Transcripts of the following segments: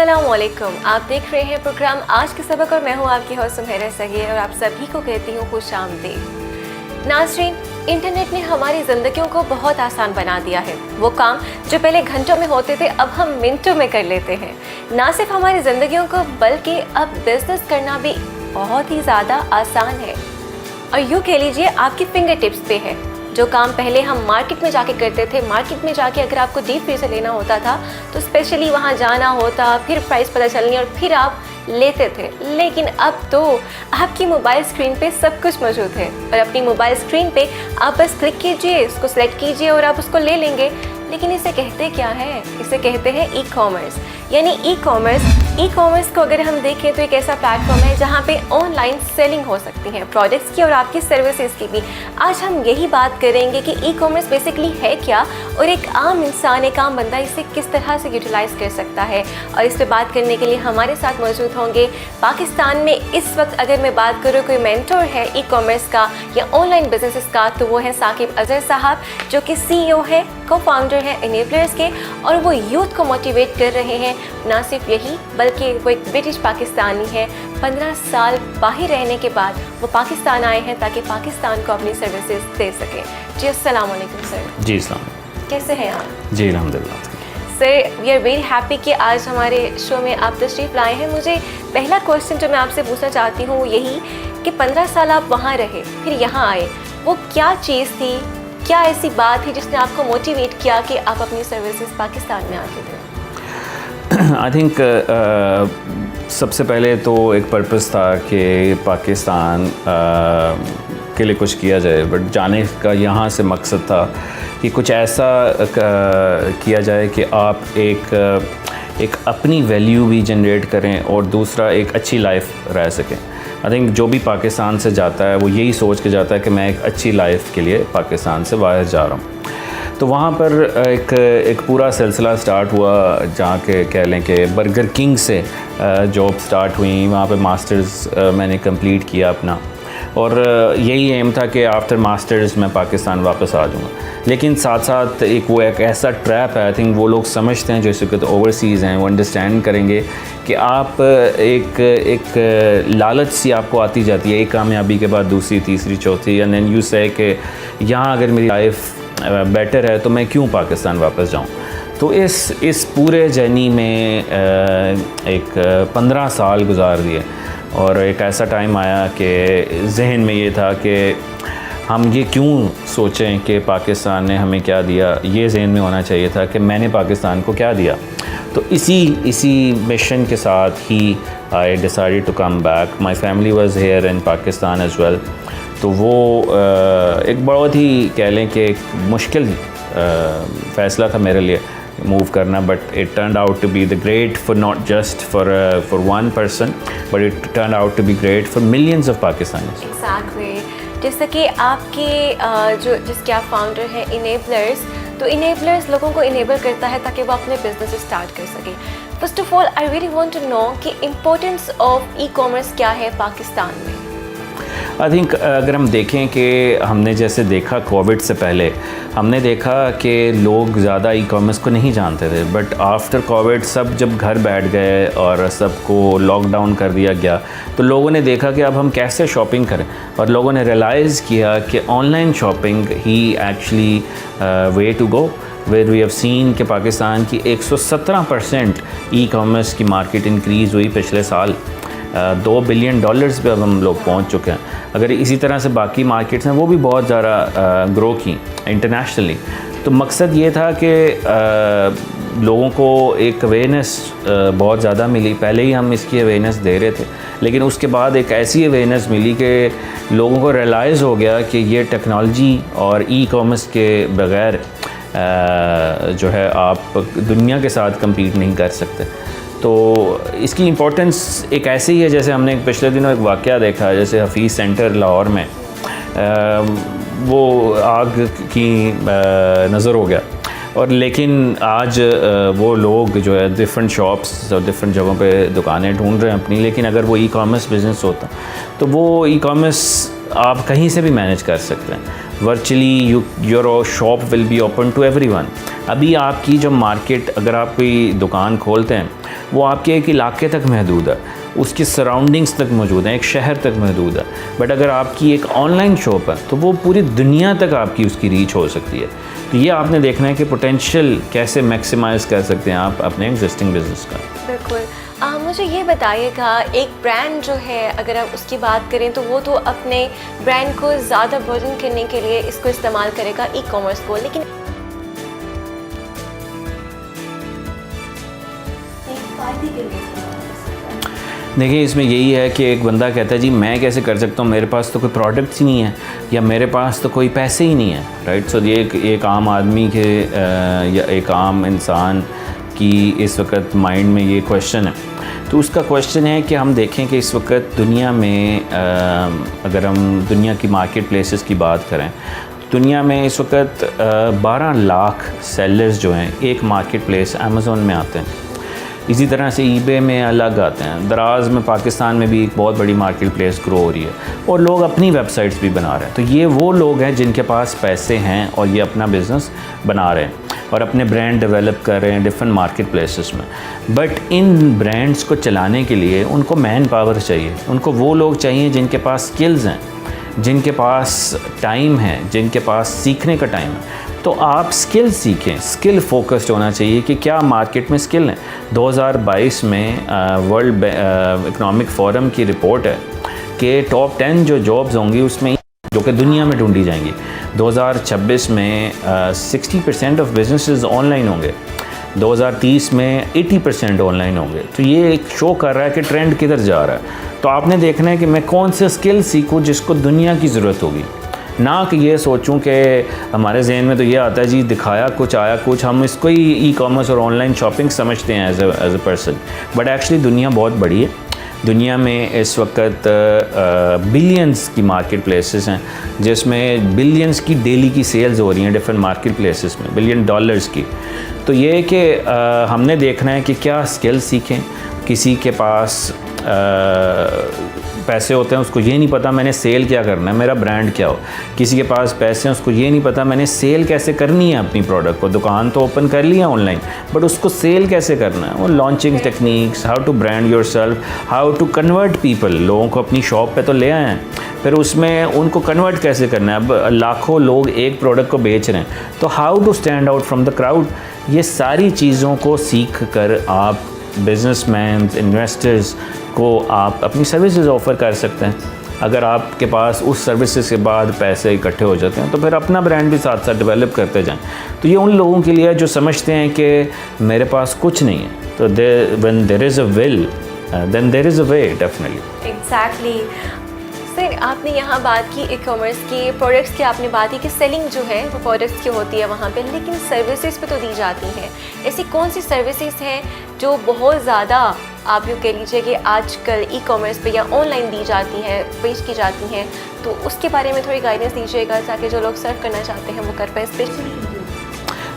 अस्सलामुअलैकुम। आप देख रहे हैं प्रोग्राम आज के सबक और मैं हूं आपकी होस्ट सुमेरा सगीर और आप सभी को कहती हूं खुश आमदीद। नाज़रीन, इंटरनेट ने हमारी ज़िंदगियों को बहुत आसान बना दिया है। वो काम जो पहले घंटों में होते थे अब हम मिनटों में कर लेते हैं। ना सिर्फ हमारी ज़िंदगियों को बल्कि अब बिज़नेस करना भी बहुत ही ज़्यादा आसान है और यूँ कह लीजिए आपकी फिंगर टिप्स पे है। जो काम पहले हम मार्केट में जाके करते थे, मार्केट में जाके अगर आपको डीप फ्रीज़र लेना होता था तो स्पेशली वहाँ जाना होता, फिर प्राइस पता चलनी और फिर आप लेते थे। लेकिन अब तो आपकी मोबाइल स्क्रीन पे सब कुछ मौजूद है और अपनी मोबाइल स्क्रीन पे आप बस क्लिक कीजिए, उसको सेलेक्ट कीजिए और आप उसको ले लेंगे। लेकिन इसे कहते क्या है? इसे कहते हैं ई कॉमर्स। यानी ई कॉमर्स को अगर हम देखें तो एक ऐसा प्लेटफॉर्म है जहाँ पे ऑनलाइन सेलिंग हो सकती है प्रोडक्ट्स की और आपकी सर्विसेज की भी। आज हम यही बात करेंगे कि ई कॉमर्स बेसिकली है क्या और एक आम इंसान, एक आम बंदा इसे किस तरह से यूटिलाइज़ कर सकता है। और इस पर बात करने के लिए हमारे साथ मौजूद होंगे पाकिस्तान में इस वक्त अगर मैं बात करूँ कोई मेंटोर है ई कॉमर्स का या ऑनलाइन बिजनेस का तो वो है साकिब अजहर साहब, जो कि CEO है, को-फाउंडर है इनेबलर्स के और वो यूथ को मोटिवेट कर रहे हैं। ना सिर्फ यही बल्कि वो एक ब्रिटिश पाकिस्तानी है। 15 साल बाहर रहने के बाद वो पाकिस्तान आए हैं ताकि पाकिस्तान को अपनी सर्विसेज दे सकें। जी अस्सलाम वालेकुम सर। जी अस्सलाम। कैसे हैं आप? जी अल्हम्दुलिल्लाह। Sir we are very happy कि आज हमारे शो में आप तशरीफ़ लाए हैं। मुझे पहला क्वेश्चन जो मैं आपसे पूछना चाहती हूँ वो यही कि 15 साल आप वहाँ रहे फिर यहाँ आए, वो क्या चीज़ थी, क्या ऐसी बात है जिसने आपको मोटिवेट किया कि आप अपनी सर्विसेज पाकिस्तान में आके दें? आई थिंक सबसे पहले तो एक पर्पस था कि पाकिस्तान के लिए कुछ किया जाए, बट जाने का यहाँ से मकसद था कि कुछ ऐसा किया जाए कि आप एक अपनी वैल्यू भी जनरेट करें और दूसरा एक अच्छी लाइफ रह सकें। आई थिंक जो भी पाकिस्तान से जाता है वो यही सोच के जाता है कि मैं एक अच्छी लाइफ के लिए पाकिस्तान से बाहर जा रहा हूँ। तो वहाँ पर एक पूरा सिलसिला स्टार्ट हुआ जहाँ के कह लें कि बर्गर किंग से जॉब स्टार्ट हुई। वहाँ पे मास्टर्स मैंने कंप्लीट किया अपना और यही एम था कि आफ्टर मास्टर्स मैं पाकिस्तान वापस आ जाऊँगा। लेकिन साथ साथ एक ऐसा ट्रैप है, आई थिंक वो लोग समझते हैं जैसे कि तो ओवरसीज़ हैं, वो अंडरस्टैंड करेंगे कि आप एक लालच सी आपको आती जाती है एक कामयाबी के बाद दूसरी, तीसरी, चौथी, एंड देन यू से कि यहाँ अगर मेरी लाइफ बेटर है तो मैं क्यों पाकिस्तान वापस जाऊँ। तो इस पूरे जर्नी में एक 15 साल गुजार दिए और एक ऐसा टाइम आया कि जहन में ये था कि हम ये क्यों सोचें कि पाकिस्तान ने हमें क्या दिया, ये जहन में होना चाहिए था कि मैंने पाकिस्तान को क्या दिया। तो इसी मिशन के साथ ही I decided to come back. My family was here in Pakistan as well. तो वो एक बहुत ही कह लें कि एक मुश्किल फ़ैसला था मेरे लिए मूव करना, but it turn out to be the great for not just for one person, but it turn out to be great for millions of Pakistanis. Exactly. जैसे कि आपके जिसके आप फाउंडर हैं इनेबलर्स, तो इनेबलर्स लोगों को इनेबल करता है ताकि वो अपने बिजनेस स्टार्ट कर सकें। First of all I really want to know कि इम्पोर्टेंस ऑफ ई कॉमर्स क्या है पाकिस्तान में। आई थिंक अगर हम देखें कि हमने जैसे देखा कोविड से पहले हमने देखा कि लोग ज़्यादा ई कॉमर्स को नहीं जानते थे, बट आफ्टर कोविड सब जब घर बैठ गए और सबको लॉकडाउन कर दिया गया तो लोगों ने देखा कि अब हम कैसे शॉपिंग करें और लोगों ने रियलाइज़ किया कि ऑनलाइन शॉपिंग ही actually way to go. Where we have seen कि पाकिस्तान की 117% ई कॉमर्स की मार्केट इंक्रीज़ हुई पिछले साल। $2 बिलियन पे अब हम लोग पहुंच चुके हैं। अगर इसी तरह से बाकी मार्केट्स हैं वो भी बहुत ज़्यादा ग्रो की इंटरनेशनली। तो मकसद ये था कि लोगों को एक अवेयरनेस बहुत ज़्यादा मिली। पहले ही हम इसकी अवेयरनेस दे रहे थे, लेकिन उसके बाद एक ऐसी अवेयरनेस मिली कि लोगों को रियलाइज़ हो गया कि ये टेक्नोलॉजी और ई कॉमर्स के बग़ैर जो है आप दुनिया के साथ कम्पीट नहीं कर सकते। तो इसकी इम्पोर्टेंस एक ऐसे ही है जैसे हमने पिछले दिनों एक वाक़या देखा, जैसे हफीज़ सेंटर लाहौर में वो आग की नज़र हो गया और लेकिन आज वो लोग जो है डिफरेंट शॉप्स और डिफरेंट जगहों पे दुकानें ढूंढ रहे हैं अपनी। लेकिन अगर वो ई कॉमर्स बिज़नेस होता तो वो ई कॉमर्स आप कहीं से भी मैनेज कर सकते हैं। Virtually your shop will be open to everyone. अभी आपकी जो मार्केट, अगर आप कोई दुकान खोलते हैं, वो आपके एक इलाके तक महदूद है, उसकी सराउंडिंग्स तक मौजूद है, एक शहर तक महदूद है। बट अगर आपकी एक ऑनलाइन शॉप है तो वो पूरी दुनिया तक आपकी उसकी रीच हो सकती है। तो ये आपने देखना है कि पोटेंशियल कैसे मैक्सिमाइज़ कर सकते हैं आप अपने एग्जिस्टिंग बिजनेस का। बिल्कुल। मुझे ये बताइएगा, एक ब्रांड जो है अगर आप उसकी बात करें तो वो तो अपने ब्रांड को ज़्यादा बर्डन करने के लिए इसको इस्तेमाल करेगा, ई कॉमर्स को, लेकिन देखिए इसमें यही है कि एक बंदा कहता है जी मैं कैसे कर सकता हूँ, मेरे पास तो कोई प्रोडक्ट्स ही नहीं है या मेरे पास तो कोई पैसे ही नहीं है, राइट। सो ये एक आम आदमी के या एक आम इंसान की इस वक्त माइंड में ये क्वेश्चन है। तो उसका क्वेश्चन है कि हम देखें कि इस वक्त दुनिया में अगर हम दुनिया की मार्केट प्लेसेस की बात करें, दुनिया में इस वक्त 12 लाख सेलर्स जो हैं एक मार्केट प्लेस अमेज़ॉन में आते हैं। इसी तरह से ईबे में अलग आते हैं। दराज में पाकिस्तान में भी एक बहुत बड़ी मार्केट प्लेस ग्रो हो रही है और लोग अपनी वेबसाइट्स भी बना रहे हैं। तो ये वो लोग हैं जिनके पास पैसे हैं और ये अपना बिज़नेस बना रहे हैं और अपने ब्रांड डेवलप कर रहे हैं डिफरेंट मार्केट प्लेसेस में। बट इन ब्रांड्स को चलाने के लिए उनको मैन पावर चाहिए, उनको वो लोग चाहिए जिनके पास स्किल्स हैं, जिनके पास टाइम है, जिनके पास सीखने का टाइम है। तो आप स्किल सीखें, स्किल फोकस्ड होना चाहिए कि क्या मार्केट में स्किल है। 2022 में वर्ल्ड इकोनॉमिक फोरम की रिपोर्ट है कि टॉप 10 जो जॉब्स होंगी उसमें जो कि दुनिया में ढूंढी जाएंगी। 2026 में 60% ऑफ बिजनेसेस ऑनलाइन होंगे, 2030 में 80% ऑनलाइन होंगे। तो ये एक शो कर रहा है कि ट्रेंड किधर जा रहा है। तो आपने देखना है कि मैं कौन से स्किल सीखूं जिसको दुनिया की ज़रूरत होगी, ना कि ये सोचूं कि हमारे जहन में तो ये आता है जी दिखाया कुछ आया कुछ, हम इसको ही ई कॉमर्स और ऑनलाइन शॉपिंग समझते हैं as a person. But actually दुनिया बहुत बड़ी है। दुनिया में इस वक्त बिलियंस की मार्केट प्लेसेस हैं जिसमें बिलियंस की डेली की सेल्स हो रही हैं डिफरेंट मार्केट प्लेसेस में, $1 बिलियन की। तो ये कि हमने देखना है कि क्या स्किल सीखें। किसी के पास पैसे होते हैं, उसको ये नहीं पता मैंने सेल क्या करना है, मेरा ब्रांड क्या हो। किसी के पास पैसे हैं, उसको ये नहीं पता मैंने सेल कैसे करनी है अपनी प्रोडक्ट को। दुकान तो ओपन कर लिया ऑनलाइन, बट उसको सेल कैसे करना है। वो launching techniques, how to brand yourself, how to convert people. लोगों को अपनी शॉप पे तो ले आए हैं, फिर उसमें उनको कन्वर्ट कैसे करना है। अब लाखों लोग एक प्रोडक्ट को बेच रहे हैं, तो how to stand out from the crowd. ये सारी चीज़ों को सीख कर आप बिजनेसमैन, इन्वेस्टर्स को आप अपनी सर्विसेज ऑफ़र कर सकते हैं। अगर आपके पास उस सर्विसेज के बाद पैसे इकट्ठे हो जाते हैं तो फिर अपना ब्रांड भी साथ साथ डेवलप करते जाएं। तो ये उन लोगों के लिए जो समझते हैं कि मेरे पास कुछ नहीं है, तो when there is a will then there is a way, definitely. Exactly. Sir, आपने यहाँ बात की ई कॉमर्स की, प्रोडक्ट्स की आपने बात की कि सेलिंग जो है वो प्रोडक्ट्स की होती है वहाँ पे, लेकिन सर्विसेज पे तो दी जाती हैं। ऐसी कौन सी सर्विसेज हैं जो बहुत ज़्यादा आप यूँ कह लीजिए कि आजकल ई कॉमर्स पे या ऑनलाइन दी जाती हैं, पेश की जाती हैं, तो उसके बारे में थोड़ी गाइडेंस दीजिएगा ताकि जो लोग सर्व करना चाहते हैं वो कर पाए, स्पेशली।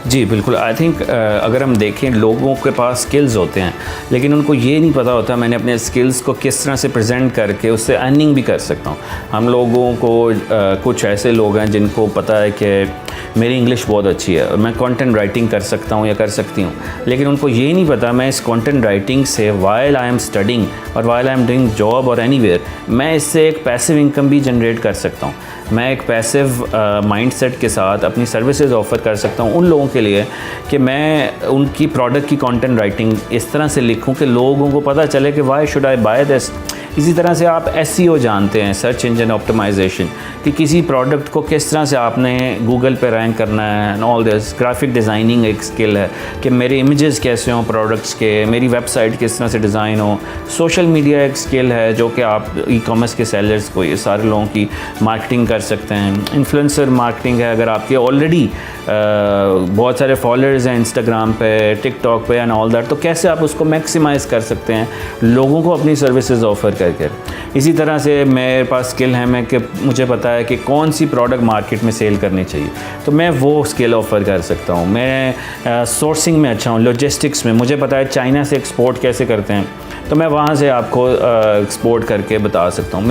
जी बिल्कुल। आई थिंक अगर हम देखें, लोगों के पास स्किल्स होते हैं लेकिन उनको ये नहीं पता होता मैंने अपने स्किल्स को किस तरह से प्रेजेंट करके उससे अर्निंग भी कर सकता हूँ। हम लोगों को कुछ ऐसे लोग हैं जिनको पता है कि मेरी इंग्लिश बहुत अच्छी है और मैं कंटेंट राइटिंग कर सकता हूँ या कर सकती हूँ, लेकिन उनको ये नहीं पता मैं इस कंटेंट राइटिंग से वाइल आई एम स्टडिंग और while I am doing job और एनीवेयर, मैं इससे एक पैसिव इनकम भी जनरेट कर सकता हूँ। मैं एक पैसिव माइंडसेट के साथ अपनी सर्विसेज ऑफ़र कर सकता हूँ उन लोगों के लिए कि मैं उनकी प्रोडक्ट की कंटेंट राइटिंग इस तरह से लिखूँ कि लोगों को पता चले कि why should I buy this. इसी तरह से आप SEO जानते हैं, सर्च इंजन ऑप्टिमाइजेशन, कि किसी प्रोडक्ट को किस तरह से आपने गूगल पे रैंक करना है and all this. Graphic designing एक स्किल है कि मेरे इमेजेस कैसे हों प्रोडक्ट्स के, मेरी वेबसाइट किस तरह से डिज़ाइन हो। सोशल मीडिया एक स्किल है जो कि आप ई कॉमर्स के सेलर्स को, ये सारे लोगों की मार्केटिंग कर सकते हैं। इन्फ्लुएंसर मार्केटिंग है, अगर आपके ऑलरेडी बहुत सारे फॉलोअर्स हैं इंस्टाग्राम पे, टिकटॉक पे एंड ऑल दैट, तो कैसे आप उसको मैक्सिमाइज़ कर सकते हैं लोगों को अपनी सर्विसेज ऑफ़र करके। इसी तरह से मेरे पास स्किल है मैं कि मुझे पता है कि कौन सी प्रोडक्ट मार्केट में सेल करनी चाहिए, तो मैं वो स्किल ऑफ़र कर सकता हूँ। मैं सोर्सिंग में अच्छा हूँ, लॉजिस्टिक्स में मुझे पता है चाइना से एक्सपोर्ट कैसे करते हैं, तो मैं वहाँ से आपको एक्सपोर्ट करके बता सकता हूँ।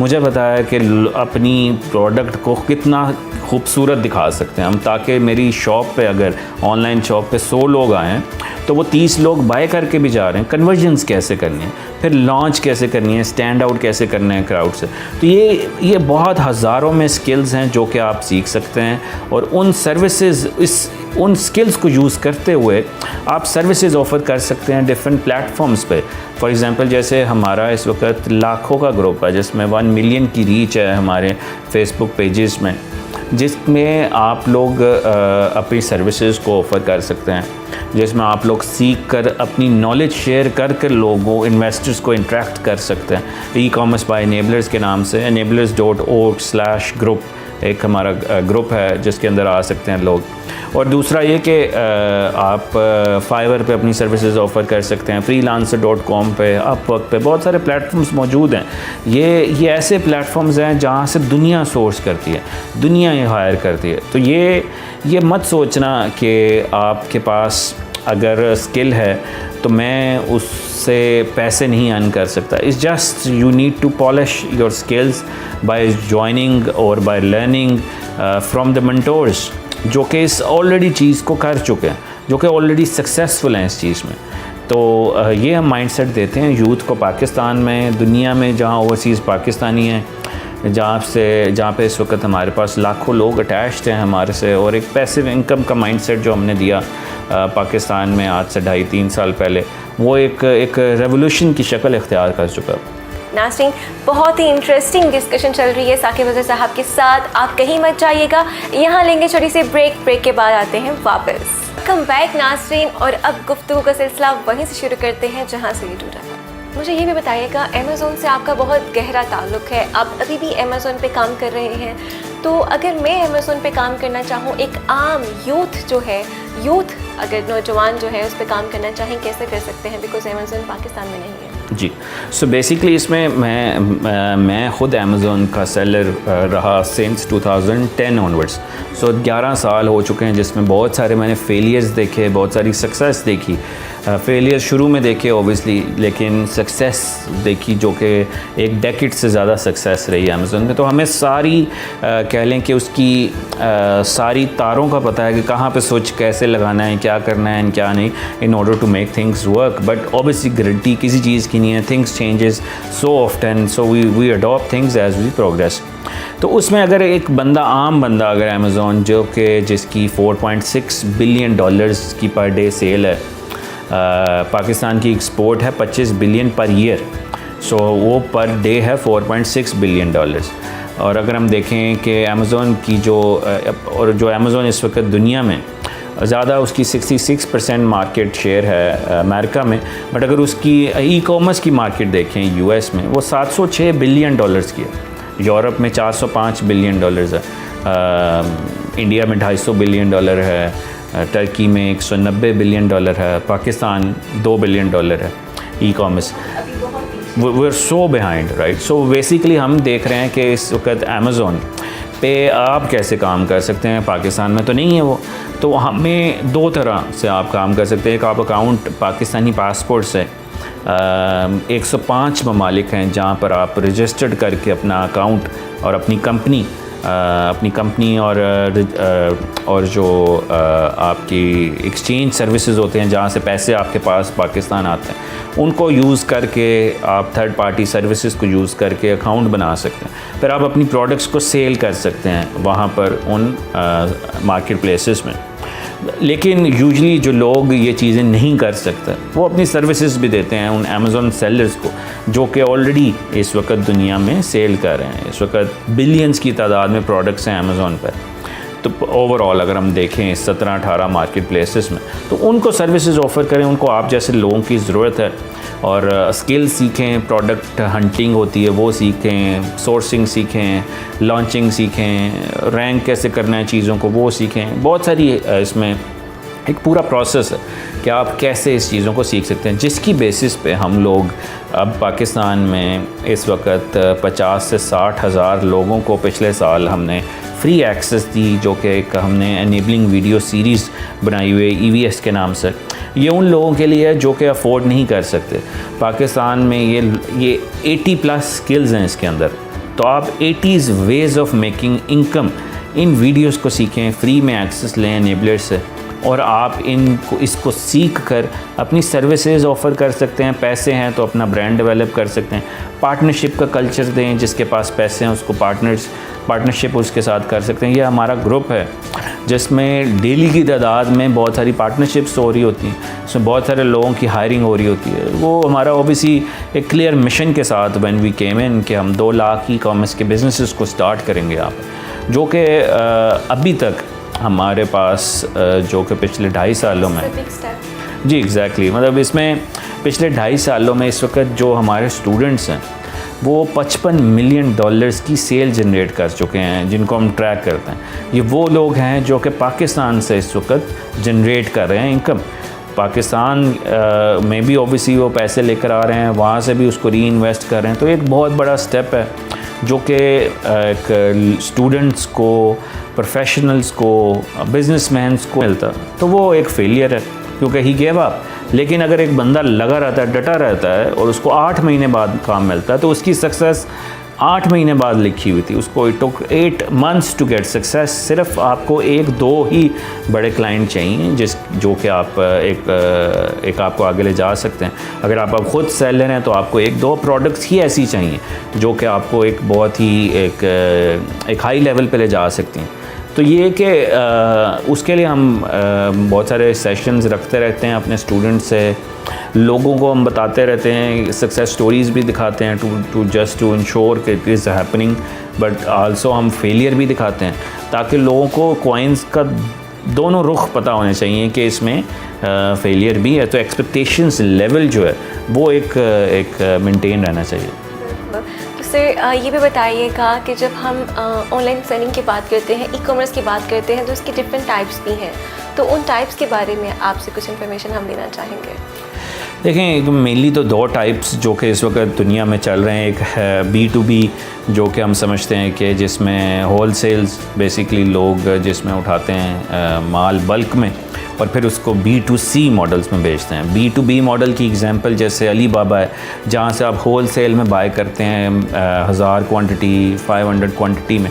मुझे पता है कि अपनी प्रोडक्ट को कितना खूबसूरत दिखा सकते हैं हम, ताकि मेरी शॉप पे अगर ऑनलाइन शॉप पे 100 लोग आएँ तो वो 30 लोग बाय करके भी जा रहे हैं। कन्वर्जन्स कैसे करनी है, फिर लॉन्च कैसे करनी है, स्टैंड आउट कैसे करना है क्राउड से। तो ये बहुत हज़ारों में स्किल्स हैं जो कि आप सीख सकते हैं, और उन उन स्किल्स को यूज़ करते हुए आप सर्विसेज ऑफ़र कर सकते हैं डिफरेंट प्लेटफॉर्म्स पे। फॉर एग्ज़ाम्पल जैसे हमारा इस वक्त लाखों का ग्रुप है जिसमें 1 मिलियन की रीच है हमारे फेसबुक पेजेस में, जिसमें आप लोग अपनी सर्विसेज को ऑफ़र कर सकते हैं, जिसमें आप लोग सीख कर अपनी नॉलेज शेयर कर लोगों इन्वेस्टर्स को इंटरेक्ट कर सकते हैं। ई-कॉमर्स बाय एनेबलर्स के नाम से enablers.org/group एक हमारा ग्रुप है जिसके अंदर आ सकते हैं लोग। और दूसरा ये कि आप फाइवर पे अपनी सर्विसेज ऑफ़र कर सकते हैं, freelancer.com पे, अपवर्क पे, बहुत सारे प्लेटफॉर्म्स मौजूद हैं। ये ऐसे प्लेटफॉर्म्स हैं जहाँ से दुनिया सोर्स करती है, दुनिया ये हायर करती है। तो ये मत सोचना कि आपके पास अगर स्किल है तो मैं उससे पैसे नहीं अर्न कर सकता। It's just you need to polish your skills by joining और by learning from the mentors जो कि इस ऑलरेडी चीज़ को कर चुके हैं, जो कि ऑलरेडी सक्सेसफुल हैं इस चीज़ में। तो ये हम माइंडसेट देते हैं यूथ को पाकिस्तान में, दुनिया में जहाँ ओवरसीज़ पाकिस्तानी हैं, जहाँ पे इस वक्त हमारे पास लाखों लोग अटैच्ड हैं हमारे से, और एक पैसिव इनकम का माइंडसेट जो हमने दिया पाकिस्तान में आज से 2.5-3 साल पहले, वो एक रेवोल्यूशन की शक्ल इख्तियार कर चुका है। नाज़रीन, बहुत ही इंटरेस्टिंग डिस्कशन चल रही है साकिब अज़हर साहब के साथ, आप कहीं मत जाइएगा। यहाँ लेंगे छोटी सी ब्रेक के बाद आते हैं वापस। कम बैक नाज़रीन, और अब गुफ्तगू का सिलसिला वहीं से शुरू करते हैं जहाँ से ये टूटा था। मुझे ये भी बताइएगा, अमेज़ॉन से आपका बहुत गहरा ताल्लुक़ है, आप अभी भी अमेज़ॉन पे काम कर रहे हैं, तो अगर मैं अमेज़ॉन पे काम करना चाहूँ, एक आम यूथ अगर नौजवान जो है उस पर काम करना चाहें, कैसे कर सकते हैं? बिकॉज़ अमेज़ॉन पाकिस्तान में नहीं है। जी, सो बेसिकली इसमें मैं ख़ुद अमेज़ॉन का सेलर रहा सिंस 2010 ऑनवर्ड्स। सो 11 साल हो चुके हैं जिसमें बहुत सारे मैंने फेलियर्स देखे, बहुत सारी सक्सेस देखी। फेलियर शुरू में देखे ओबियसली, लेकिन सक्सेस देखी जो कि एक डेकेड से ज़्यादा सक्सेस रही है अमेज़ॉन में। तो हमें सारी कह लें कि उसकी सारी तारों का पता है कि कहाँ पे स्विच कैसे लगाना है, क्या करना है, क्या नहीं, in order to make things work. But obviously guarantee किसी चीज़ की नहीं है, things changes so often, so we adopt things as we progress. तो उसमें अगर एक आम बंदा अगर अमेज़ॉन जो कि जिसकी $4.6 बिलियन की पर डे सेल है, पाकिस्तान की एक्सपोर्ट है 25 बिलियन पर ईयर, सो वो पर डे है $4.6 बिलियन। और अगर हम देखें कि अमेज़ॉन की जो अमेज़ॉन इस वक्त दुनिया में ज़्यादा उसकी 66% मार्केट शेयर है अमेरिका में, बट अगर उसकी ई-कॉमर्स की मार्केट देखें यूएस में, वो $706 बिलियन की है, यूरोप में $405 बिलियन है, इंडिया में $250 बिलियन है, टर्की में $190 बिलियन है, पाकिस्तान $2 बिलियन है ecommerce. We are so behind, right. So basically हम देख रहे हैं कि इस वक्त अमेज़ॉन पे आप कैसे काम कर सकते हैं, पाकिस्तान में तो नहीं है वो। तो हमें 2 तरह से आप काम कर सकते हैं। एक आप अकाउंट पाकिस्तानी पासपोर्ट से 105 ममालिक हैं जहाँ पर आप रजिस्टर्ड करके अपना अकाउंट और अपनी कंपनी और जो आपकी एक्सचेंज सर्विसेज होते हैं जहाँ से पैसे आपके पास पाकिस्तान आते हैं, उनको यूज़ करके आप थर्ड पार्टी सर्विसेज को यूज़ करके अकाउंट बना सकते हैं। फिर आप अपनी प्रोडक्ट्स को सेल कर सकते हैं वहाँ पर उन मार्केट प्लेसेस में। लेकिन यूजली जो लोग ये चीज़ें नहीं कर सकते, वो अपनी सर्विसेज भी देते हैं उन अमेज़ॉन सेलर्स को जो कि ऑलरेडी इस वक्त दुनिया में सेल कर रहे हैं। इस वक्त बिलियंस की तादाद में प्रोडक्ट्स हैं अमेज़ॉन पर। तो ओवरऑल अगर हम देखें 17-18 मार्केट प्लेसेस में, तो उनको सर्विसेज ऑफ़र करें। उनको आप जैसे लोगों की ज़रूरत है, और स्किल सीखें, प्रोडक्ट हंटिंग होती है वो सीखें, सोर्सिंग सीखें, लॉन्चिंग सीखें, रैंक कैसे करना है चीज़ों को वो सीखें। बहुत सारी इसमें एक पूरा प्रोसेस है कि आप कैसे इस चीज़ों को सीख सकते हैं, जिसकी बेसिस पे हम लोग अब पाकिस्तान में इस वक्त 50 से 60 हज़ार लोगों को पिछले साल हमने फ्री एक्सेस दी, जो कि एक हमने एनेबलिंग वीडियो सीरीज़ बनाई हुई EVS के नाम से, ये उन लोगों के लिए है जो कि अफोर्ड नहीं कर सकते। पाकिस्तान में ये 80+ स्किल्स हैं इसके अंदर, तो आप 80 वेज़ ऑफ मेकिंग इनकम इन वीडियोस को सीखें, फ्री में एक्सेस लें एनेबलर से, और आप इसको सीख कर अपनी सर्विसेज ऑफ़र कर सकते हैं। पैसे हैं तो अपना ब्रांड डेवलप कर सकते हैं। पार्टनरशिप का कल्चर दें, जिसके पास पैसे हैं उसको पार्टनरशिप उसके साथ कर सकते हैं। ये हमारा ग्रुप है जिसमें डेली की तादाद में बहुत सारी पार्टनरशिप्स हो रही होती हैं, उसमें बहुत सारे लोगों की हायरिंग हो रही होती है। वो हमारा ओबियसली एक क्लियर मिशन के साथ व्हेन वी केम इन कि हम 2 लाख ई कॉमर्स के बिजनेसेस को स्टार्ट करेंगे आप, जो कि अभी तक हमारे पास जो कि पिछले 2.5 सालों में जी एग्जैक्टली मतलब इसमें पिछले 2.5 सालों में इस वक्त जो हमारे स्टूडेंट्स हैं वो $55 मिलियन की सेल जनरेट कर चुके हैं, जिनको हम ट्रैक करते हैं। ये वो लोग हैं जो कि पाकिस्तान से इस वक्त जनरेट कर रहे हैं इनकम। पाकिस्तान में भी ऑब्वियसली वो पैसे लेकर आ रहे हैं, वहाँ से भी उसको री इन्वेस्ट कर रहे हैं। तो एक बहुत बड़ा स्टेप है जो कि एक स्टूडेंट्स को, प्रोफेशनल्स को, बिजनेसमैन्स को मिलता, तो वो एक फेलियर है क्योंकि ही गेव अप। लेकिन अगर एक बंदा लगा रहता है, डटा रहता है और उसको 8 महीने बाद काम मिलता है, तो उसकी सक्सेस 8 महीने बाद लिखी हुई थी। उसको it took 8 months to get success. सिर्फ आपको 1-2 ही बड़े क्लाइंट चाहिए जो कि आप एक आपको आगे ले जा सकते हैं। अगर आप खुद सेलर हैं तो आपको 1-2 प्रोडक्ट्स ही ऐसी चाहिए जो कि आपको एक बहुत ही एक हाई लेवल पे ले जा सकती हैं। तो ये कि उसके लिए हम बहुत सारे सेशंस रखते रहते हैं अपने स्टूडेंट्स से, लोगों को हम बताते रहते हैं, सक्सेस स्टोरीज़ भी दिखाते हैं टू इंश्योर कि it is happening, but also हम फेलियर भी दिखाते हैं ताकि लोगों को कॉइन्स का दोनों रुख पता होने चाहिए कि इसमें फेलियर भी है। तो एक्सपेक्टेशंस लेवल जो है वो एक मेंटेन रहना चाहिए। सर ये भी बताइएगा कि जब हम ऑनलाइन सेलिंग की बात करते हैं, ई कॉमर्स की बात करते हैं, तो उसके डिफरेंट टाइप्स भी हैं, तो उन टाइप्स के बारे में आपसे कुछ इन्फॉर्मेशन हम देना चाहेंगे। देखें, मेनली तो 2 टाइप्स जो कि इस वक्त दुनिया में चल रहे हैं। एक है B2B जो कि हम समझते हैं कि जिसमें होल सेल्स बेसिकली लोग जिसमें उठाते हैं माल बल्क में और फिर उसको B2C मॉडल्स में बेचते हैं। B2B मॉडल की एग्जांपल जैसे अली बाबा है, जहाँ से आप होल सेल में बाय करते हैं 1000 क्वांटिटी, 500 क्वांटिटी में,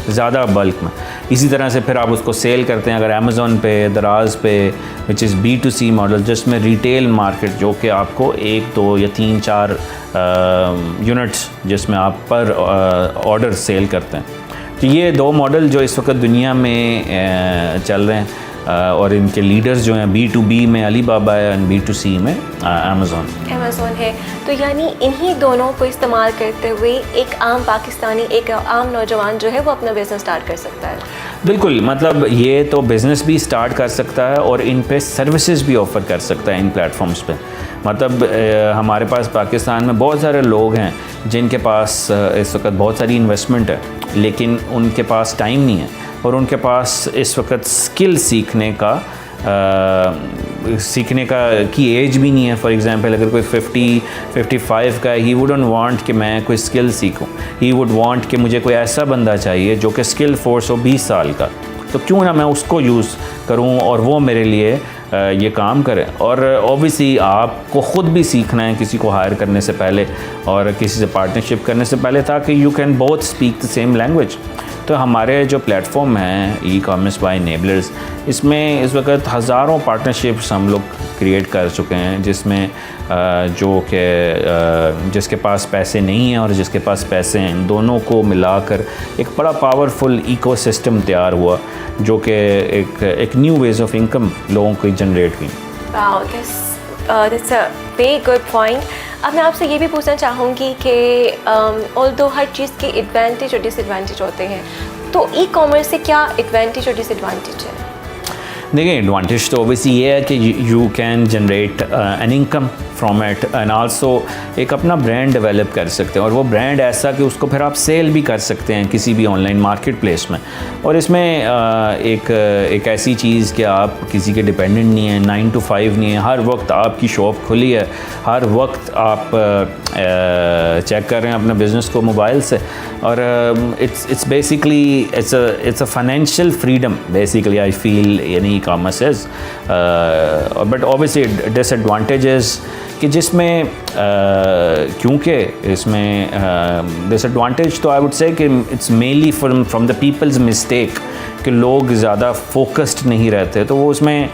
ज़्यादा बल्क में। इसी तरह से फिर आप उसको सेल करते हैं अगर अमेज़ॉन पे, दराज पे, विच इज़ B2C मॉडल, जिसमें रिटेल मार्केट जो कि आपको 1, 2 या 3, 4 यूनिट्स जिसमें आप पर ऑर्डर सेल करते हैं। तो ये 2 मॉडल जो इस वक्त दुनिया में चल रहे हैं और इनके लीडर्स जो हैं B2B में अली बाबा है और B2C में अमेज़ॉन है। तो यानी इन्हीं दोनों को इस्तेमाल करते हुए एक आम पाकिस्तानी, एक आम नौजवान जो है वो अपना बिज़नेस स्टार्ट कर सकता है। बिल्कुल, मतलब ये तो बिज़नेस भी स्टार्ट कर सकता है और इन पे सर्विसेज भी ऑफ़र कर सकता है इन प्लेटफॉर्म्स पे। मतलब हमारे पास पाकिस्तान में बहुत सारे लोग हैं जिनके पास इस वक्त बहुत सारी इन्वेस्टमेंट है, लेकिन उनके पास टाइम नहीं है और उनके पास इस वक्त स्किल सीखने का की एज भी नहीं है। फॉर एग्ज़ाम्पल अगर कोई 50-55 का है, ही वुडंट वांट कि मैं कोई स्किल सीखूं, ही वुड वांट कि मुझे कोई ऐसा बंदा चाहिए जो कि स्किल फोर्स हो 20 साल का, तो क्यों ना मैं उसको यूज़ करूं और वो मेरे लिए ये काम करें। और ऑब्वियसली आपको ख़ुद भी सीखना है किसी को हायर करने से पहले और किसी से पार्टनरशिप करने से पहले, ताकि you can both speak the same language. तो हमारे जो प्लेटफॉर्म हैं ई कॉमर्स बाय एनेबलर्स, इसमें इस वक्त हज़ारों पार्टनरशिप्स हम लोग क्रिएट कर चुके हैं, जिसमें जिसके पास पैसे नहीं हैं और जिसके पास पैसे हैं, दोनों को मिलाकर एक बड़ा पावरफुल इकोसिस्टम तैयार हुआ जो कि एक न्यू वेज ऑफ इनकम लोगों को जनरेट हुई। That's a very good point. अब मैं आपसे ये भी पूछना चाहूँगी कि ऑल्दो हर चीज़ के एडवांटेज और डिसएडवांटेज होते हैं, तो ई कॉमर्स से क्या एडवांटेज और डिसएडवांटेज है? देखिए, एडवांटेज तो ओबियसली ये है कि you can generate an income from it and also एक अपना ब्रांड डेवलप कर सकते हैं, और वो ब्रांड ऐसा कि उसको फिर आप सेल भी कर सकते हैं किसी भी ऑनलाइन मार्केट प्लेस में। और इसमें एक ऐसी चीज़ कि आप किसी के डिपेंडेंट नहीं हैं, 9 to 5 नहीं है, हर वक्त आपकी शॉप खुली है, हर वक्त आप चेक कर रहे हैं अपने बिज़नेस को मोबाइल से। और it's basically it's a financial freedom basically I feel, यानी e-commerce is. But obviously disadvantages कि जिसमें क्योंकि इसमें डिसएडवांटेज तो आई वुड से कि it's mainly from the people's mistake कि लोग ज़्यादा फोकस्ड नहीं रहते, तो वो उसमें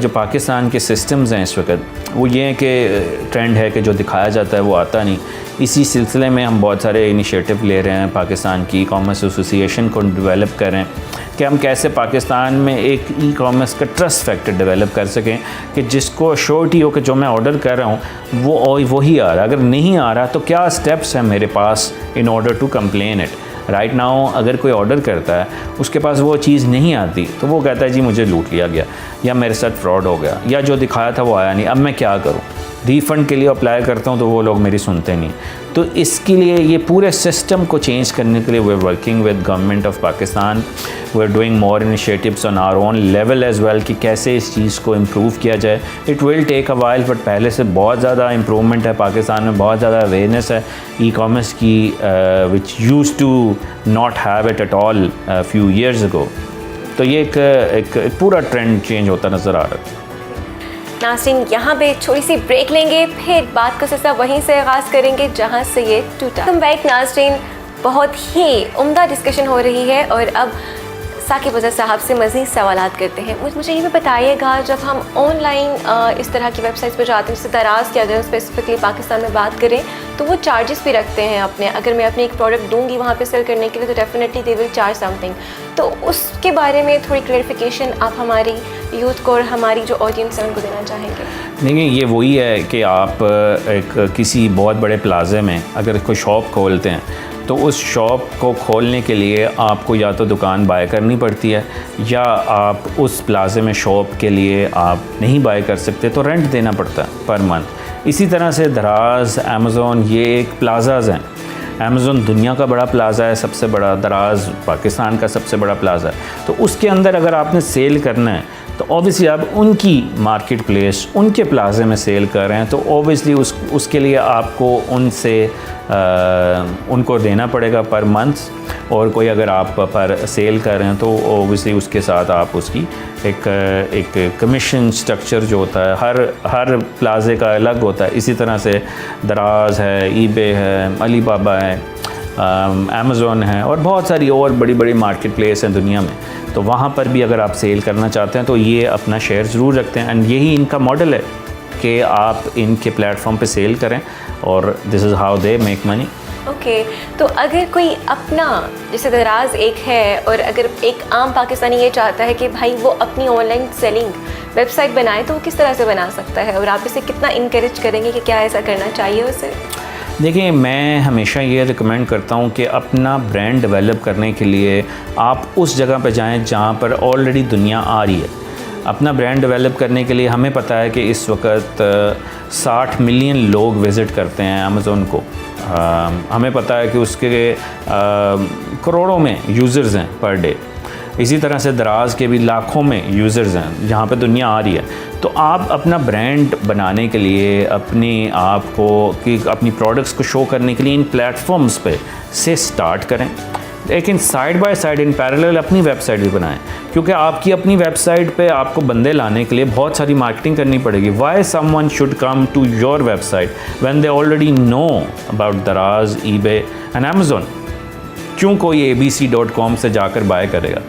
जो पाकिस्तान के सिस्टम्स हैं इस वक्त वो ये है कि ट्रेंड है कि जो दिखाया जाता है वो आता नहीं। इसी सिलसिले में हम बहुत सारे इनिशिएटिव ले रहे हैं, पाकिस्तान की ई-कॉमर्स एसोसिएशन को डेवलप कर रहे हैं कि हम कैसे पाकिस्तान में एक ई-कॉमर्स का ट्रस्ट फैक्टर डेवलप कर सकें कि जिसको श्योरिटी हो कि जो मैं ऑर्डर कर रहा हूँ वो वही आ रहा है। अगर नहीं आ रहा तो क्या स्टेप्स हैं मेरे पास in order to complain it. Right now अगर कोई ऑर्डर करता है उसके पास वो चीज़ नहीं आती तो वो कहता है जी मुझे लूट लिया गया या मेरे साथ फ्रॉड हो गया या जो दिखाया था वो आया नहीं, अब मैं क्या करूँ। रिफ़ंड के लिए अप्लाई करता हूँ तो वो लोग मेरी सुनते नहीं। तो इसके लिए ये पूरे सिस्टम को चेंज करने के लिए we are working with government of Pakistan, we are doing more initiatives on our own level as well कि कैसे इस चीज़ को इम्प्रूव किया जाए। It will take a while, but पहले से बहुत ज़्यादा इम्प्रूवमेंट है पाकिस्तान में, बहुत ज़्यादा अवेयरनेस है ई कॉमर्स की which use to not have it at all few years ago. तो ये एक पूरा ट्रेंड चेंज होता नज़र आ रहा है। नाज़रीन, यहाँ पे छोटी सी ब्रेक लेंगे, फिर बात का सिलसिला वहीं से आगाज़ करेंगे जहाँ से ये टूटा। हम बैक नाज़रीन, बहुत ही उम्दा डिस्कशन हो रही है और अब साकिब अज़हर साहब से मज़ीद सवालात करते हैं। मुझे ये भी बताइएगा, जब हम ऑनलाइन इस तरह की वेबसाइट्स पर जाते हैं, जैसे दराज़ की अगर स्पेसिफिकली पाकिस्तान में बात करें तो वो चार्जेस भी रखते हैं अपने। अगर मैं अपनी एक प्रोडक्ट दूंगी वहाँ पे सेल करने के लिए तो definitely they will charge something. तो उसके बारे में थोड़ी क्लैरिफिकेशन आप हमारी यूथ को और हमारी जो ऑडियंस है उनको देना चाहेंगे? देखिए, ये वही है कि आप एक किसी बहुत बड़े प्लाजे में अगर कोई शॉप खोलते हैं तो उस शॉप को खोलने के लिए आपको या तो दुकान बाय करनी पड़ती है या आप उस प्लाजे में शॉप के लिए आप नहीं बाय कर सकते तो रेंट देना पड़ता है पर मंथ। इसी तरह से दराज, अमेज़ॉन, ये एक प्लाज़ाज़ हैं। अमेज़ॉन दुनिया का बड़ा प्लाज़ा है, सबसे बड़ा। दराज पाकिस्तान का सबसे बड़ा प्लाज़ा है। तो उसके अंदर अगर आपने सेल करना है तो ऑब्वियसली आप उनकी मार्केट प्लेस, उनके प्लाज़े में सेल कर रहे हैं तो ऑब्वियसली उसके लिए आपको उनसे उनको देना पड़ेगा पर मंथ। और कोई अगर आप पर सेल कर रहे हैं तो ऑब्वियसली उसके साथ आप उसकी एक कमीशन स्ट्रक्चर जो होता है हर प्लाज़े का अलग होता है। इसी तरह से दराज है, ईबे है, अलीबाबा है, अमेज़ॉन है और बहुत सारी और बड़ी बड़ी मार्केट प्लेस हैं दुनिया में। तो वहाँ पर भी अगर आप सेल करना चाहते हैं तो ये अपना शेयर ज़रूर रखते हैं एंड यही इनका मॉडल है कि आप इनके प्लेटफॉर्म पे सेल करें और this is how they make money. Okay, तो अगर कोई अपना, जैसे दराज एक है और अगर एक आम पाकिस्तानी ये चाहता है कि भाई वो अपनी ऑनलाइन सेलिंग वेबसाइट बनाए तो वो किस तरह से बना सकता है और आप इसे कितना इनकरेज करेंगे कि क्या ऐसा करना चाहिए उसे? देखिए, मैं हमेशा ये रिकमेंड करता हूँ कि अपना ब्रांड डेवलप करने के लिए आप उस जगह पर जाएं जहाँ पर ऑलरेडी दुनिया आ रही है। अपना ब्रांड डेवलप करने के लिए हमें पता है कि इस वक्त 60 मिलियन लोग विज़िट करते हैं अमेज़ॉन को। हमें पता है कि उसके करोड़ों में यूज़र्स हैं पर डे। इसी तरह से दराज के भी लाखों में यूज़र्स हैं जहाँ पे दुनिया आ रही है। तो आप अपना ब्रांड बनाने के लिए अपने आप को कि अपनी प्रोडक्ट्स को शो करने के लिए इन प्लेटफॉर्म्स पे से स्टार्ट करें, लेकिन side by side in parallel अपनी वेबसाइट भी बनाएं, क्योंकि आपकी अपनी वेबसाइट पे आपको बंदे लाने के लिए बहुत सारी मार्केटिंग करनी पड़ेगी। Why someone should come to your website when they already know about Daraz, eBay and Amazon? क्यों कोई abc.com से जाकर बाय करेगा?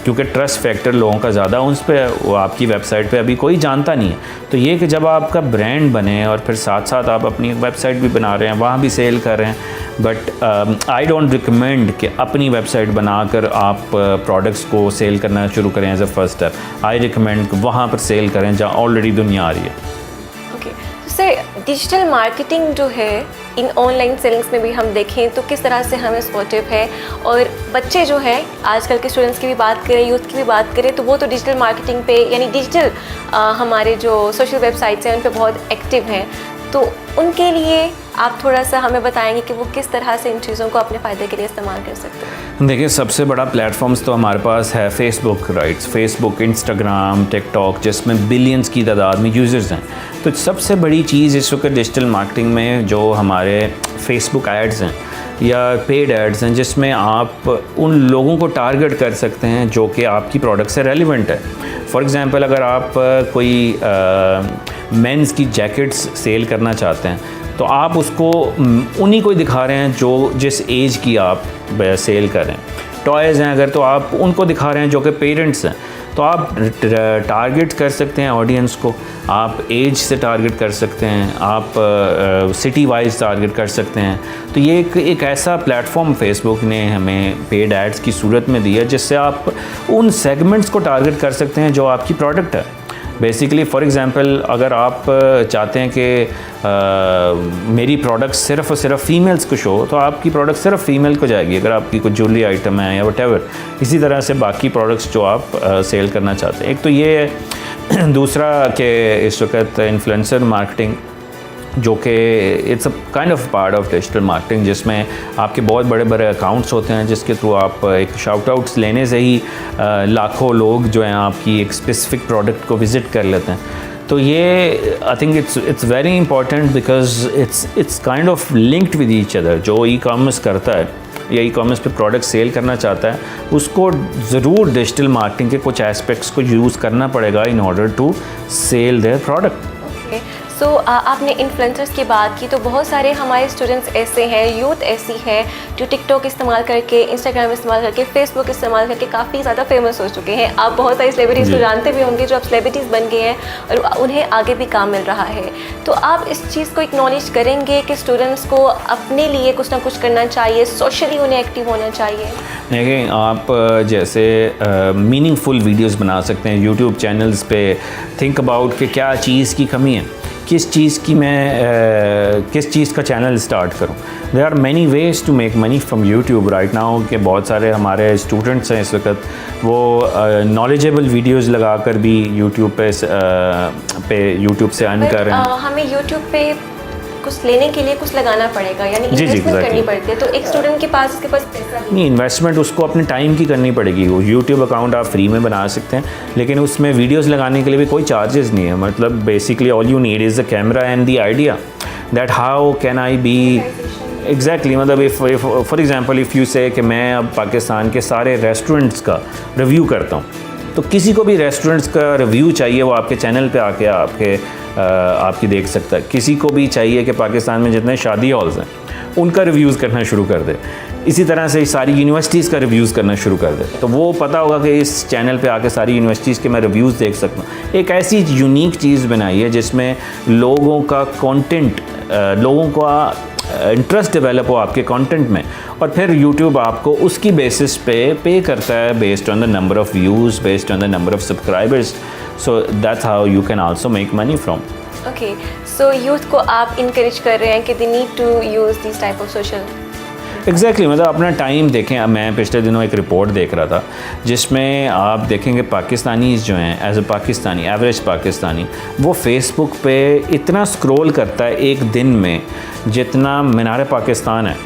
क्योंकि ट्रस्ट फैक्टर लोगों का ज़्यादा उस पर, वो आपकी वेबसाइट पे अभी कोई जानता नहीं है। तो ये कि जब आपका ब्रांड बने और फिर साथ साथ आप अपनी वेबसाइट भी बना रहे हैं, वहाँ भी सेल कर रहे हैं, बट आई डोंट रिकमेंड कि अपनी वेबसाइट बनाकर आप प्रोडक्ट्स को सेल करना शुरू करें as a first step. I recommend वहाँ पर सेल करें जहाँ ऑलरेडी दुनिया आ रही है। ओके, तो सर डिजिटल मार्केटिंग जो है इन ऑनलाइन सेलिंग्स में भी हम देखें तो किस तरह से हमें सपोर्टिव है? और बच्चे जो हैं, आजकल के स्टूडेंट्स की भी बात करें, यूथ की भी बात करें, तो वो तो डिजिटल मार्केटिंग पे यानी डिजिटल हमारे जो सोशल वेबसाइट्स हैं उन पे बहुत एक्टिव हैं। तो उनके लिए आप थोड़ा सा हमें बताएंगे कि वो किस तरह से इन चीज़ों को अपने फ़ायदे के लिए इस्तेमाल कर सकते हैं? देखिए, सबसे बड़ा प्लेटफॉर्म्स तो हमारे पास है Facebook, rights, Facebook, Instagram, TikTok, जिसमें बिलियंस की तादाद में यूज़र्स हैं। तो सबसे बड़ी चीज़ इस वक्त डिजिटल मार्केटिंग में जो हमारे फेसबुक एड्स हैं या पेड एड्स हैं, जिसमें आप उन लोगों को टारगेट कर सकते हैं जो कि आपकी प्रोडक्ट से रेलिवेंट है। फॉर एग्ज़ाम्पल अगर आप कोई मेंस की जैकेट्स सेल करना चाहते हैं तो आप उसको उन्हीं को ही दिखा रहे हैं जो जिस एज की आप सेल कर रहे हैं। टॉयज़ हैं अगर तो आप उनको दिखा रहे हैं जो कि पेरेंट्स हैं, तो आप टारगेट कर सकते हैं ऑडियंस को, आप एज से टारगेट कर सकते हैं, आप सिटी वाइज टारगेट कर सकते हैं। तो ये एक ऐसा प्लेटफॉर्म फेसबुक ने हमें पेड एड्स की सूरत में दिया जिससे आप उन सेगमेंट्स को टारगेट कर सकते हैं जो आपकी प्रोडक्ट है। बेसिकली फॉर एग्ज़ाम्पल अगर आप चाहते हैं कि मेरी प्रोडक्ट सिर्फ़ और सिर्फ फ़ीमेल्स को शो, तो आपकी प्रोडक्ट सिर्फ फ़ीमेल को जाएगी। अगर आपकी कोई ज्वेलरी आइटम है या वटेवर, इसी तरह से बाकी प्रोडक्ट्स जो आप सेल करना चाहते हैं। एक तो ये है। दूसरा कि इस वक्त इन्फ्लुएंसर मार्केटिंग, जो कि it's a kind of part of digital marketing, जिसमें आपके बहुत बड़े बड़े अकाउंट्स होते हैं जिसके थ्रू आप एक शाउट आउट्स लेने से ही लाखों लोग जो हैं आपकी एक स्पेसिफिक प्रोडक्ट को विज़िट कर लेते हैं। तो ये I think it's very important because it's kind of linked with each other. जो ई कॉमर्स करता है या ई कॉमर्स पे प्रोडक्ट सेल करना चाहता है, उसको ज़रूर डिजिटल मार्केटिंग के कुछ एस्पेक्ट्स को यूज़ करना पड़ेगा in order to sell their product. So आपने इन्फ्लुएंसर्स की बात की, तो बहुत सारे हमारे स्टूडेंट्स ऐसे हैं, यूथ ऐसी है जो टिकटॉक इस्तेमाल करके, इंस्टाग्राम इस्तेमाल करके, फेसबुक इस्तेमाल करके काफ़ी ज़्यादा फेमस हो चुके हैं। आप बहुत सारी सेलिब्रिटीज़ को जानते भी होंगे जो अब सेलिब्रिटीज़ बन गए हैं और उन्हें आगे भी काम मिल रहा है। तो आप इस चीज़ को एक्नॉलेज करेंगे कि स्टूडेंट्स को अपने लिए कुछ ना कुछ करना चाहिए, सोशली उन्हें एक्टिव होना चाहिए? देखिए, आप जैसे मीनिंगफुल वीडियोस बना सकते हैं यूट्यूब चैनल्स पे। थिंक अबाउट कि क्या चीज़ की कमी है, किस चीज़ की मैं किस चीज़ का चैनल स्टार्ट करूं। There are many ways to make money from YouTube right now के बहुत सारे हमारे स्टूडेंट्स हैं इस वक्त, वो नॉलेजेबल वीडियोस लगाकर भी यूट्यूब पे यूट्यूब से अर्न कर रहे हैं। हमें यूट्यूब पे कुछ लेने के लिए कुछ लगाना पड़ेगा, यानी इन्वेस्टमेंट करनी पड़ती है। तो एक स्टूडेंट के पास उसके पास पैसा नहीं, इन्वेस्टमेंट उसको अपने टाइम की करनी पड़ेगी। वो यूट्यूब अकाउंट आप फ्री में बना सकते हैं, लेकिन उसमें वीडियोस लगाने के लिए भी कोई चार्जेस नहीं है। मतलब basically all you need is the camera and the idea that how can I be exactly. मतलब if for example if you say कि मैं अब पाकिस्तान के सारे रेस्टोरेंट्स का रिव्यू करता हूँ, तो किसी को भी रेस्टोरेंट्स का रिव्यू चाहिए वो आपके चैनल पे आके आपकी देख सकता है। किसी को भी चाहिए कि पाकिस्तान में जितने शादी हॉल्स हैं उनका रिव्यूज़ करना शुरू कर दे। इसी तरह से सारी यूनिवर्सिटीज़ का रिव्यूज़ करना शुरू कर दे, तो वो पता होगा कि इस चैनल पे आके सारी यूनिवर्सिटीज़ के मैं रिव्यूज़ देख सकता हूँ। एक ऐसी यूनिक चीज़ बनाई है जिसमें लोगों का कंटेंट, लोगों का इंटरेस्ट डेवलप हो आपके कंटेंट में, और फिर यूट्यूब आपको उसकी बेसिस पे करता है based on the number of views, based on the number of subscribers. So that's how you can also make money from. Okay, so youth को आप इनकरेज कर रहे हैं कि they need to use this type of social. Exactly, मतलब अपना time देखें। अब मैं पिछले दिनों एक रिपोर्ट देख रहा था जिसमें आप देखेंगे पाकिस्तानीज़ जो हैं, as a Pakistani, average Pakistani, वो फेसबुक पे इतना स्क्रॉल करता है एक दिन में जितना मीनार पाकिस्तान है।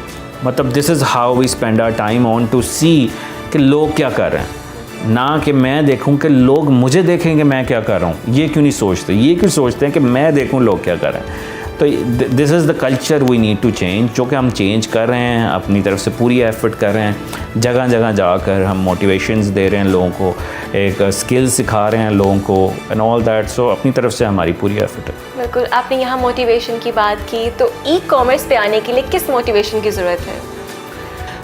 मतलब this is how we spend our time on to see कि लोग क्या कर रहे हैं, ना कि मैं देखूं कि लोग मुझे देखेंगे मैं क्या कर रहा हूं। ये क्यों नहीं सोचते, ये क्यों सोचते हैं कि मैं देखूं लोग क्या कर रहे हैं। तो this is the culture we need to change, जो कि हम चेंज कर रहे हैं, अपनी तरफ से पूरी एफर्ट कर रहे हैं। जगह जगह जाकर हम मोटिवेशंस दे रहे हैं लोगों को, एक स्किल सिखा रहे हैं लोगों को एंड ऑल दैट। सो अपनी तरफ से हमारी पूरी एफर्ट है। बिल्कुल, आपने यहाँ मोटिवेशन की बात की, तो ई कॉमर्स पे आने के लिए किस मोटिवेशन की ज़रूरत है?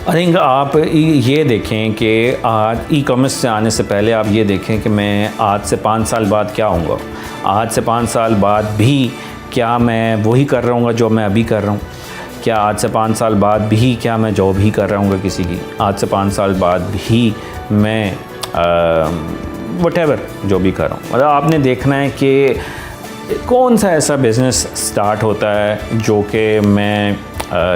आई थिंक आप ये देखें कि आज ई कॉमर्स से आने से पहले आप ये देखें कि मैं आज से 5 साल बाद क्या होऊंगा। आज से 5 साल बाद भी क्या मैं वही कर रहा हूँ जो मैं अभी कर रहा हूँ? क्या आज से 5 साल बाद भी क्या मैं जॉब ही कर रहा हूँ किसी की? आज से 5 साल बाद भी मैं व्हाटएवर जो भी कर रहा हूँ। मतलब आपने देखना है कि कौन सा ऐसा बिज़नेस स्टार्ट होता है जो कि मैं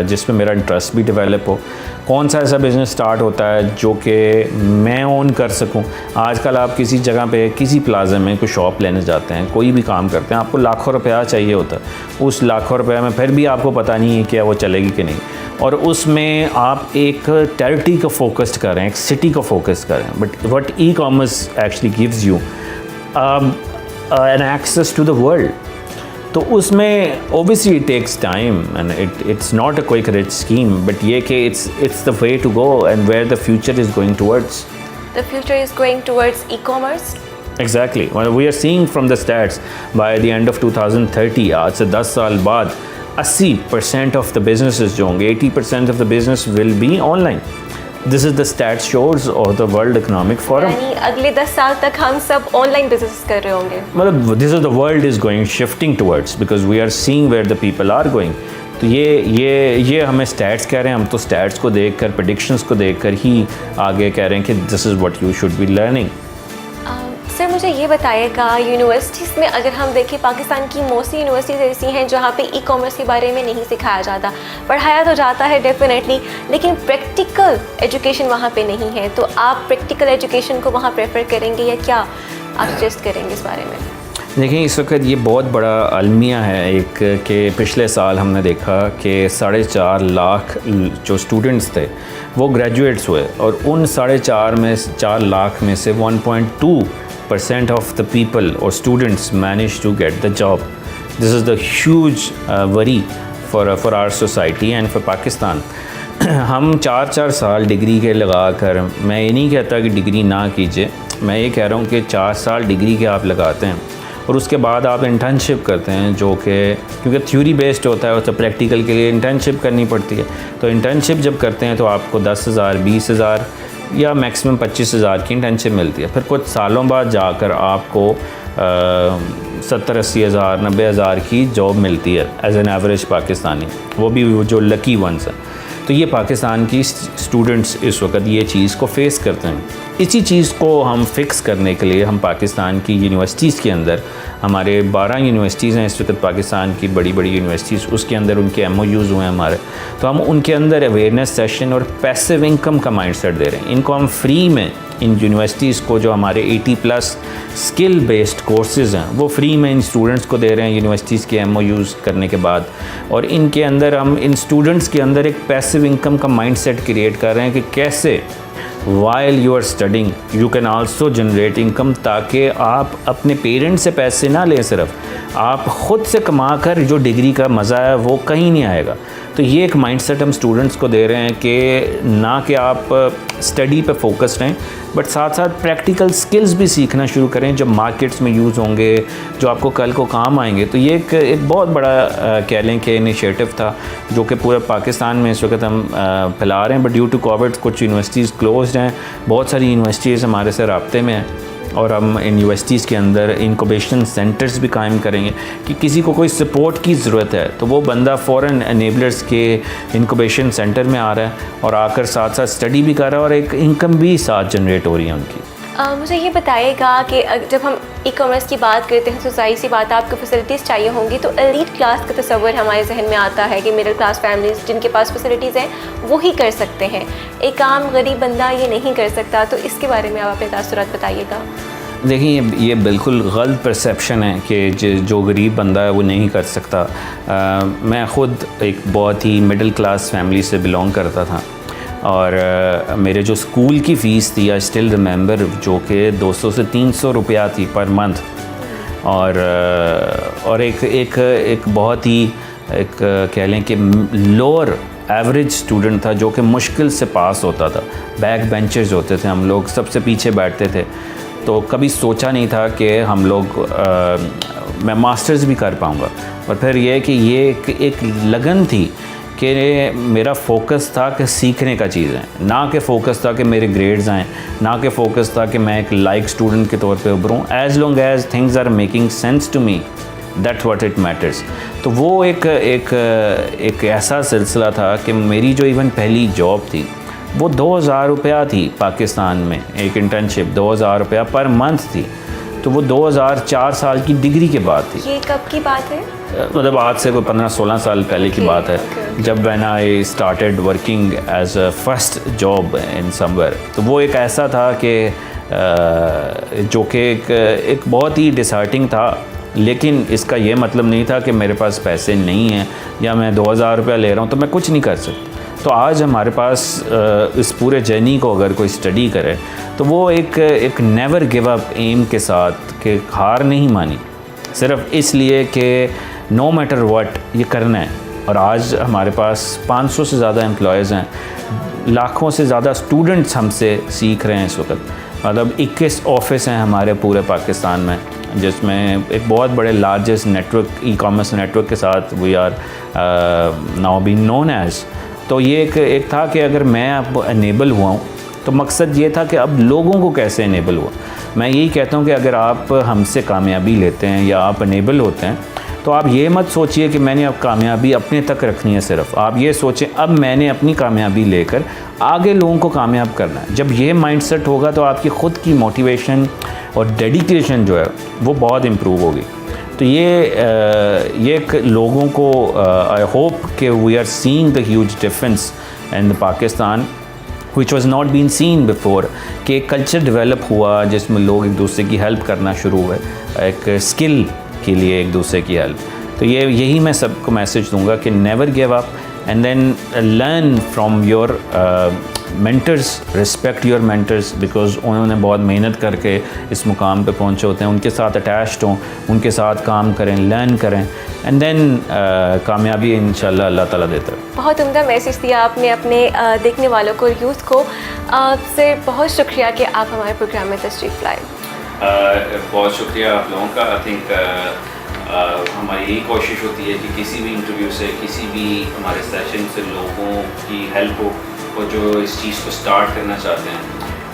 जिसमें मेरा इंटरेस्ट भी डेवलप हो। कौन सा ऐसा बिज़नेस स्टार्ट होता है जो कि मैं ओन कर सकूं। आजकल आप किसी जगह पे किसी प्लाजा में कोई शॉप लेने जाते हैं, कोई भी काम करते हैं, आपको लाखों रुपया चाहिए होता है। उस लाखों रुपये में फिर भी आपको पता नहीं है कि वो चलेगी कि नहीं, और उसमें आप एक टेरिटरी को फोकस्ड कर रहे हैं, एक सिटी को फोकस कर रहे हैं। But what e commerce actually gives you an access to the world. तो उसमें obviously it takes time and it's not a quick rich scheme, but ये कि it's the way to go and where the future is going towards. The future is going towards e commerce. Exactly. Well, we are seeing from the stats by the end of 2030, आज से 10 साल बाद 80% of the businesses जो होंगे, 80% of the business will be online. This is the stat shows of the World Economic Forum. यानी अगले 10 साल तक हम सब ऑनलाइन बिजनेस कर रहे होंगे। मतलब this is the world is going shifting towards, because we are seeing where the people are going. तो ये हमें स्टैट्स कह रहे हैं, हम तो स्टैट्स को देखकर, प्रेडिक्शंस को देखकर ही आगे कह रहे हैं कि this is what you should be learning. Sir मुझे ये बताइएगा, यूनिवर्सिटीज़ में अगर हम देखें, पाकिस्तान की मोस्टली यूनिवर्सिटीज़ ऐसी हैं जहाँ पे ई कॉमर्स के बारे में नहीं सिखाया जाता। पढ़ाया तो जाता है डेफिनेटली, लेकिन प्रैक्टिकल एजुकेशन वहाँ पे नहीं है। तो आप प्रैक्टिकल एजुकेशन को वहाँ प्रेफर करेंगे या क्या आप सजेस्ट करेंगे इस बारे में? देखिए, इस वक्त ये बहुत बड़ा अलमिया है एक कि पिछले साल हमने देखा कि 4.5 लाख जो स्टूडेंट्स थे वो ग्रेजुएट्स हुए, और उन 4.5 लाख में से 1.2% ऑफ द पीपल और students manage to get the job. This is the huge worry for our society and for Pakistan. हम 4 साल डिग्री के लगा कर, मैं ये नहीं कहता कि डिग्री ना कीजिए, मैं ये कह रहा हूँ कि 4 साल डिग्री के आप लगाते हैं और उसके बाद आप इंटर्नशिप करते हैं, जो कि क्योंकि थ्योरी बेस्ड होता है, तो प्रैक्टिकल के लिए इंटर्नशिप करनी पड़ती है। तो इंटर्नशिप जब करते हैं तो आपको 10,000, 20,000 या मैक्सिमम 25,000 की इंटर्नशिप मिलती है। फिर कुछ सालों बाद जाकर आपको 70-80 हज़ार, 90 हज़ार की जॉब मिलती है एज एन एवरेज पाकिस्तानी, वो भी जो लकी वंस हैं। तो ये पाकिस्तान की स्टूडेंट्स इस वक्त ये चीज़ को फेस करते हैं। इसी चीज़ को हम फिक्स करने के लिए हम पाकिस्तान की यूनिवर्सिटीज़ के अंदर, हमारे 12 यूनिवर्सिटीज़ हैं इस वक्त पाकिस्तान की, बड़ी बड़ी यूनिवर्सिटीज़, उसके अंदर उनके MOUs हुए हैं हमारे, तो हम उनके अंदर अवेयरनेस सेशन और पैसिव इनकम का माइंडसेट दे रहे हैं। इनको हम फ्री में, इन यूनिवर्सिटीज़ को जो हमारे 80+ स्किल बेस्ड कोर्सेज़ हैं वो फ्री में इन स्टूडेंट्स को दे रहे हैं यूनिवर्सिटीज़ के MOUs करने के बाद। और इनके अंदर हम इन स्टूडेंट्स के अंदर एक पैसिव इनकम का माइंडसेट क्रिएट कर रहे हैं कि कैसे while you are studying you can also generate income, ताकि आप अपने पेरेंट्स से पैसे ना लें, सिर्फ आप ख़ुद से कमा कर जो डिग्री का मज़ा है वो कहीं नहीं आएगा। तो ये एक माइंडसेट हम स्टूडेंट्स को दे रहे हैं कि ना कि आप स्टडी पे फोकस रहें, बट साथ साथ प्रैक्टिकल स्किल्स भी सीखना शुरू करें जो मार्केट्स में यूज़ होंगे, जो आपको कल को काम आएंगे। तो ये एक बहुत बड़ा कह लें कि इनिशिएटिव था जो कि पूरे पाकिस्तान में इस वक्त हम फैला रहे हैं। बट ड्यू टू कोविड कुछ यूनिवर्सिटीज़ क्लोज्ड हैं, बहुत सारी यूनिवर्सिटीज़ हमारे से राब्ते में हैं, और हम इन यूनिवर्सिटीज़ के अंदर इनक्यूबेशन सेंटर्स भी कायम करेंगे कि किसी को कोई सपोर्ट की ज़रूरत है तो वो बंदा फ़ौरन एनेबलर्स के इनक्यूबेशन सेंटर में आ रहा है और आकर साथ साथ स्टडी भी कर रहा है और एक इनकम भी साथ जनरेट हो रही है उनकी। मुझे ये बताइएगा कि जब हम ई कॉमर्स की बात करते हैं तो ज़ाहिर सी बात है आपको फैसिलिटीज़ चाहिए होंगी, तो एलीट क्लास का तस्वर हमारे जहन में आता है कि मिडिल क्लास फैमिलीज़ जिनके पास फैसिलिटीज़ हैं वो ही कर सकते हैं, एक आम गरीब बंदा ये नहीं कर सकता। तो इसके बारे में आप अपने तासुरात बताइएगा। देखिए, ये बिल्कुल गलत परसेप्शन है कि जो गरीब बंदा है वो नहीं कर सकता। मैं ख़ुद एक बहुत ही मिडिल क्लास फैमिली से बिलोंग करता था, और मेरे जो स्कूल की फ़ीस थी आई स्टिल रिमेंबर, जो कि 200 से 300 रुपया थी पर मंथ, और एक बहुत ही एक कह लें कि लोअर एवरेज स्टूडेंट था जो कि मुश्किल से पास होता था। बैक बेंचर्स होते थे हम लोग, सबसे पीछे बैठते थे, तो कभी सोचा नहीं था कि हम लोग मैं मास्टर्स भी कर पाऊँगा। और फिर ये कि ये एक लगन थी कि मेरा फोकस था कि सीखने का चीज़ है, ना कि फोकस था कि मेरे ग्रेड्स आएँ, ना कि फोकस था कि मैं एक लाइक स्टूडेंट के तौर पे उभरूँ। As long as things are making sense to me, that's what it matters. तो वो एक ऐसा सिलसिला था कि मेरी जो इवन पहली जॉब थी वो 2,000 रुपया थी पाकिस्तान में, एक इंटर्नशिप 2,000 रुपया पर मंथ थी। तो वो 2004 साल की डिग्री के बाद थी। ये कब की बात है? मतलब आज से कोई 15-16 साल पहले की बात है, जब when I started working as a first job in somewhere. तो वो एक ऐसा था कि जो कि एक बहुत ही डिसहार्टिंग था, लेकिन इसका ये मतलब नहीं था कि मेरे पास पैसे नहीं हैं या मैं 2,000 रुपया ले रहा हूँ तो मैं कुछ नहीं कर सकता। तो आज हमारे पास इस पूरे जर्नी को अगर कोई स्टडी करे तो वो एक नेवर गिव अप एम के साथ कि हार नहीं मानी, सिर्फ इसलिए कि नो मैटर व्हाट ये करना है। और आज हमारे पास 500 से ज़्यादा एम्प्लॉयज़ हैं, लाखों से ज़्यादा स्टूडेंट्स हमसे सीख रहे हैं इस वक्त। मतलब 21 ऑफिस हैं हमारे पूरे पाकिस्तान में, जिसमें एक बहुत बड़े लार्जेस्ट नेटवर्क ई-कॉमर्स नेटवर्क के साथ we are now being known as. तो ये एक था कि अगर मैं अब इनेबल हुआ हूँ तो मकसद ये था कि अब लोगों को कैसे इनेबल हुआ। मैं यही कहता हूँ कि अगर आप हमसे कामयाबी लेते हैं या आप इनेबल होते हैं तो आप ये मत सोचिए कि मैंने अब कामयाबी अपने तक रखनी है सिर्फ। आप ये सोचें अब मैंने अपनी कामयाबी लेकर आगे लोगों को कामयाब करना है। जब ये माइंडसेट होगा तो आपकी ख़ुद की मोटिवेशन और डेडिकेशन जो है वो बहुत इम्प्रूव होगी। तो ये एक लोगों को आई होप कि we are seeing the huge difference in Pakistan which was not been seen before, कि एक कल्चर डेवलप हुआ जिसमें लोग एक दूसरे की हेल्प करना शुरू हुए, एक स्किल के लिए एक दूसरे की हेल्प। तो यही मैं सबको मैसेज दूंगा कि never give up and then learn from your mentors, respect your mentors, because उन्होंने बहुत मेहनत करके इस मुकाम पे पहुंचे होते हैं। उनके साथ अटैच्ड हों, उनके साथ काम करें, लर्न करें एंड देन कामयाबी इंशाल्लाह अल्लाह ताला देता है। बहुत उम्दा मैसेज दिया आपने अपने देखने वालों को, यूथ को। आपसे बहुत शुक्रिया कि आप हमारे प्रोग्राम में तशरीफ़ लाए। बहुत शुक्रिया आप लोगों का। आई थिंक हमारी यही कोशिश होती है कि किसी भी इंटरव्यू से, किसी भी हमारे सेशन से लोगों की हेल्प हो और जो इस चीज़ को स्टार्ट करना चाहते हैं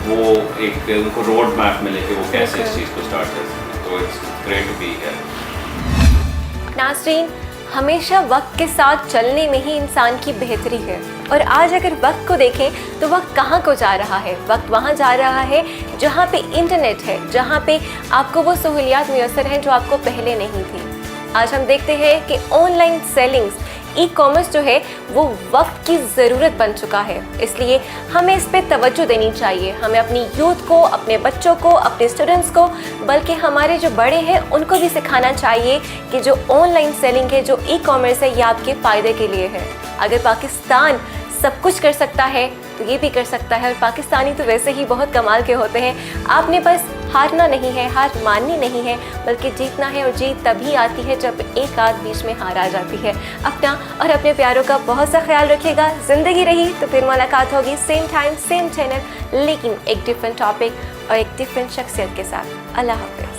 वो एक उनको रोड मैप मिले कि वो कैसे इस चीज़ को स्टार्ट कर सकते हैं। तो it's great to be here. नाज़रीन, हमेशा वक्त के साथ चलने में ही इंसान की बेहतरी है। और आज अगर वक्त को देखें तो वक्त कहाँ को जा रहा है? वक्त वहाँ जा रहा है जहाँ पे इंटरनेट है, जहाँ पे आपको वो सहूलियात मुयस्सर हैं जो आपको पहले नहीं थी। आज हम देखते हैं कि ऑनलाइन सेलिंग्स, ई-कॉमर्स जो है वो वक्त की ज़रूरत बन चुका है। इसलिए हमें इस पे तवज्जो देनी चाहिए। हमें अपनी यूथ को, अपने बच्चों को, अपने स्टूडेंट्स को, बल्कि हमारे जो बड़े हैं उनको भी सिखाना चाहिए कि जो ऑनलाइन सेलिंग है, जो ई-कॉमर्स है, ये आपके फ़ायदे के लिए है। अगर पाकिस्तान सब कुछ कर सकता है तो ये भी कर सकता है। और पाकिस्तानी तो वैसे ही बहुत कमाल के होते हैं। आपने बस हारना नहीं है, हार माननी नहीं है, बल्कि जीतना है। और जीत तभी आती है जब एक आध बीच में हार आ जाती है। अपना और अपने प्यारों का बहुत सा ख्याल रखिएगा। ज़िंदगी रही तो फिर मुलाकात होगी, सेम टाइम सेम चैनल, लेकिन एक डिफरेंट टॉपिक और एक डिफरेंट शख्सियत के साथ। अल्लाह हाफ़िज़।